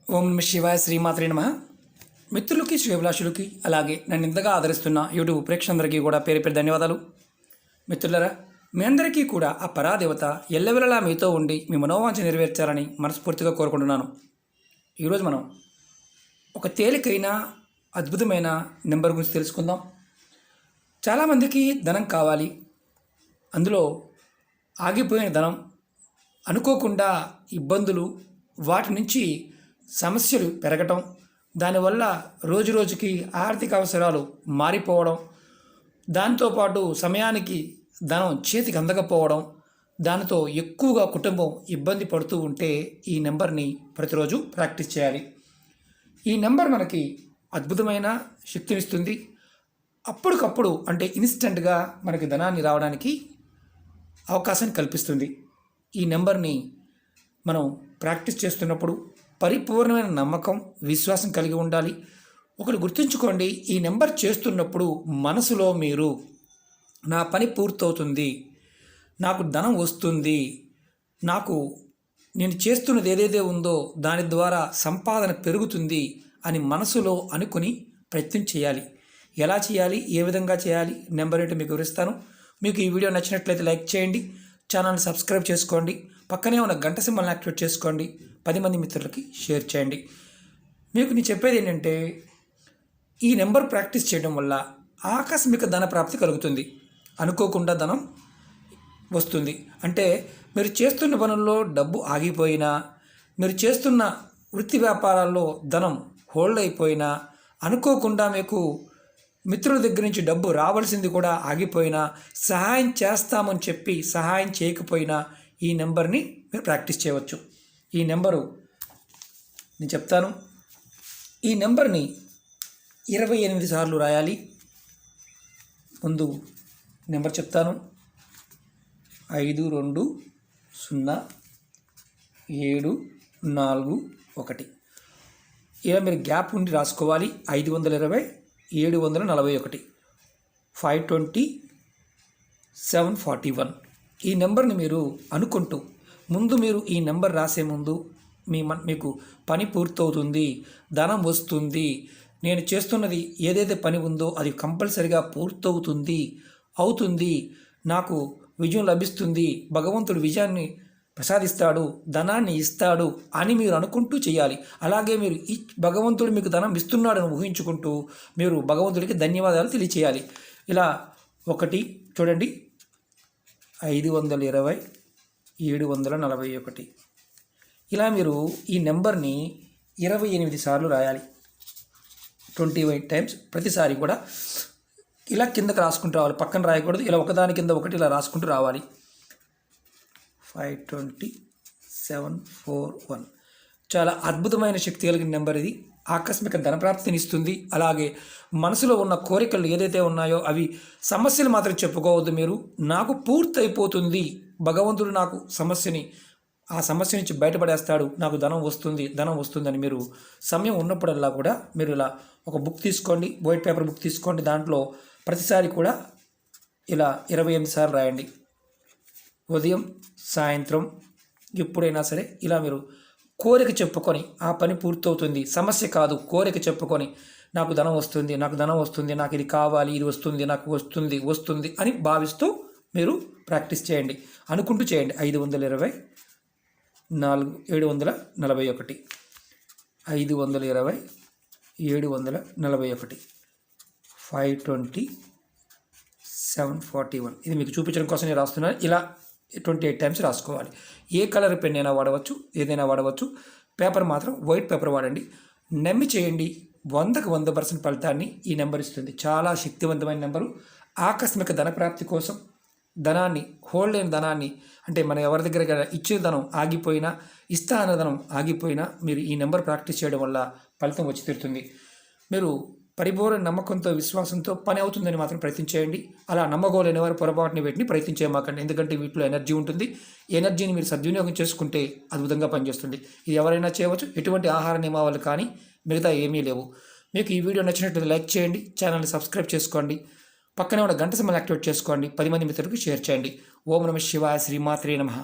ఓం నమ శివాయ శ్రీమాత్రే నమః. మిత్రులకి శ్రేభిలాషులకి అలాగే నన్ను ఇంతగా ఆదరిస్తున్న యూట్యూబ్ ప్రేక్షకులందరికీ కూడా పేరు పేరు ధన్యవాదాలు. మిత్రులరా, మీ అందరికీ కూడా ఆ పరాదేవత ఎల్లవెల్లలా మీతో ఉండి మీ మనోవాంఛ నెరవేర్చాలని మనస్ఫూర్తిగా కోరుకుంటున్నాను. ఈరోజు మనం ఒక తేలికైన అద్భుతమైన నెంబర్ గురించి తెలుసుకుందాం. చాలామందికి ధనం కావాలి, అందులో ఆగిపోయిన ధనం, అనుకోకుండా ఇబ్బందులు, వాటి నుంచి సమస్యలు పెరగటం, దానివల్ల రోజు రోజుకి ఆర్థిక అవసరాలు మారిపోవడం, దాంతోపాటు సమయానికి ధనం చేతికి అందకపోవడం, దానితో ఎక్కువగా కుటుంబం ఇబ్బంది పడుతూ ఉంటే ఈ నెంబర్ని ప్రతిరోజు ప్రాక్టీస్ చేయాలి. ఈ నెంబర్ మనకి అద్భుతమైన శక్తినిస్తుంది. అప్పటికప్పుడు అంటే ఇన్స్టెంట్గా మనకి ధనాన్ని రావడానికి అవకాశం కల్పిస్తుంది. ఈ నెంబర్ని మనం ప్రాక్టీస్ చేస్తున్నప్పుడు పరిపూర్ణమైన నమ్మకం, విశ్వాసం కలిగి ఉండాలి. ఒకటి గుర్తుంచుకోండి, ఈ నెంబర్ చేస్తున్నప్పుడు మనసులో మీరు నా పని పూర్తవుతుంది, నాకు ధనం వస్తుంది, నేను చేస్తున్నది ఏదైతే ఉందో దాని ద్వారా సంపాదన పెరుగుతుంది అని మనసులో అనుకుని ప్రయత్నం చేయాలి. ఎలా చేయాలి, ఏ విధంగా చేయాలి, నెంబర్ ఏంటో మీకు వివరిస్తాను. మీకు ఈ వీడియో నచ్చినట్లయితే లైక్ చేయండి, ఛానల్ని సబ్స్క్రైబ్ చేసుకోండి, పక్కనే ఉన్న గంట సింబల్ని యాక్టివేట్ చేసుకోండి, 10 మంది మిత్రులకి షేర్ చేయండి. మీకు నేను చెప్పేది ఏంటంటే, ఈ నెంబర్ ప్రాక్టీస్ చేయడం వల్ల ఆకస్మిక ధన ప్రాప్తి కలుగుతుంది. అనుకోకుండా ధనం వస్తుంది. అంటే మీరు చేస్తున్న పనుల్లో డబ్బు ఆగిపోయినా, మీరు చేస్తున్న వృత్తి వ్యాపారాల్లో ధనం హోల్డ్ అయిపోయినా, అనుకోకుండా మీకు మిత్రుల దగ్గర నుంచి డబ్బు రావాల్సింది కూడా ఆగిపోయినా, సహాయం చేస్తామని చెప్పి సహాయం చేయకపోయినా ఈ నెంబర్ని మీరు ప్రాక్టీస్ చేయవచ్చు. ఈ నెంబరు నేను చెప్తాను. ఈ నెంబర్ని 28 సార్లు రాయాలి. ముందు నెంబర్ చెప్తాను. 520741. ఇలా మీరు గ్యాప్ ఉండి రాసుకోవాలి. 520 741 520 741. ఈ నెంబర్ని మీరు అనుకుంటూ ముందు మీరు ఈ నెంబర్ రాసే ముందు మీకు పని పూర్తవుతుంది, ధనం వస్తుంది, నేను చేస్తున్నది ఏదైతే పని ఉందో అది కంపల్సరిగా అవుతుంది, నాకు విజయం లభిస్తుంది, భగవంతుడు విజయాన్ని ప్రసాదిస్తాడు, ధనాన్ని ఇస్తాడు అని మీరు అనుకుంటూ చేయాలి. అలాగే మీరు ఈ భగవంతుడు మీకు ధనం ఇస్తున్నాడని ఊహించుకుంటూ మీరు భగవంతుడికి ధన్యవాదాలు తెలియచేయాలి. ఇలా ఒకటి చూడండి, 520 741. ఇలా మీరు ఈ నెంబర్ని 28 సార్లు రాయాలి. 28 టైమ్స్. ప్రతిసారి కూడా ఇలా కిందకి రాసుకుంటూ రావాలి, పక్కన రాయకూడదు. ఇలా ఒకదాని కింద ఒకటి ఇలా రాసుకుంటూ రావాలి. 520 741. చాలా అద్భుతమైన శక్తి కలిగిన నెంబర్ ఇది. ఆకస్మిక ధనప్రాప్తిని ఇస్తుంది. అలాగే మనసులో ఉన్న కోరికలు ఏదైతే ఉన్నాయో అవి సమస్యలు మాత్రం చెప్పుకోవద్దు. మీరు నాకు పూర్తయిపోతుంది, భగవంతుడు నాకు ఆ సమస్య నుంచి బయటపడేస్తాడు, నాకు ధనం వస్తుందని మీరు సమయం ఉన్నప్పుడల్లా కూడా మీరు ఇలా ఒక బుక్ తీసుకోండి, వైట్ పేపర్ బుక్ తీసుకోండి. దాంట్లో ప్రతిసారి కూడా ఇలా 28 సార్లు రాయండి. ఉదయం సాయంత్రం ఎప్పుడైనా సరే ఇలా మీరు కోరిక చెప్పుకొని ఆ పని పూర్తవుతుంది, సమస్య కాదు, కోరిక చెప్పుకొని నాకు ధనం వస్తుంది, నాకు ఇది కావాలి, ఇది వస్తుంది, నాకు వస్తుంది అని భావిస్తూ మీరు ప్రాక్టీస్ చేయండి, అనుకుంటూ చేయండి. 520 741 520 741 520 741. ఇది మీకు చూపించడం కోసం నేను రాస్తున్నాను. ఇలా 28 టైమ్స్ రాసుకోవాలి. ఏ కలర్ పెన్ అయినా వాడవచ్చు, ఏదైనా వాడవచ్చు. పేపర్ మాత్రం వైట్ పేపర్ వాడండి. నమ్మి చేయండి. 100కి 100% ఫలితాన్ని ఈ నెంబర్ ఇస్తుంది. చాలా శక్తివంతమైన నెంబరు. ఆకస్మిక ధనప్రాప్తి కోసం, ధనాన్ని హోల్డ్ అయిన ధనాన్ని, అంటే మన ఎవరి దగ్గర ఇచ్చే ధనం ఆగిపోయినా, ఇస్తా అన్న ధనం ఆగిపోయినా మీరు ఈ నెంబర్ ప్రాక్టీస్ చేయడం వల్ల ఫలితం వచ్చి తీరుతుంది. మీరు పరిపూర్ణ నమ్మకంతో, విశ్వాసంతో పని అవుతుందని మాత్రం ప్రయత్నం చేయండి. అలా నమ్మగోలేని వారు పొరపాటుని వీటిని ప్రయత్నం చేయమాకండి. ఎందుకంటే వీటిలో ఎనర్జీ ఉంటుంది. ఎనర్జీని మీరు సద్వినియోగం చేసుకుంటే అద్భుతంగా పనిచేస్తుంది. ఇది ఎవరైనా చేయవచ్చు. ఎటువంటి ఆహార నియమావళి కానీ మిగతా ఏమీ లేవు. మీకు ఈ వీడియో నచ్చినట్లయితే లైక్ చేయండి, ఛానల్ని సబ్స్క్రైబ్ చేసుకోండి, పక్కనే ఉన్న గంట సింబల్ యాక్టివేట్ చేసుకోండి, 10 మంది మిత్రులకు షేర్ చేయండి. ఓం నమః శివాయ శ్రీమాత్రే నమః.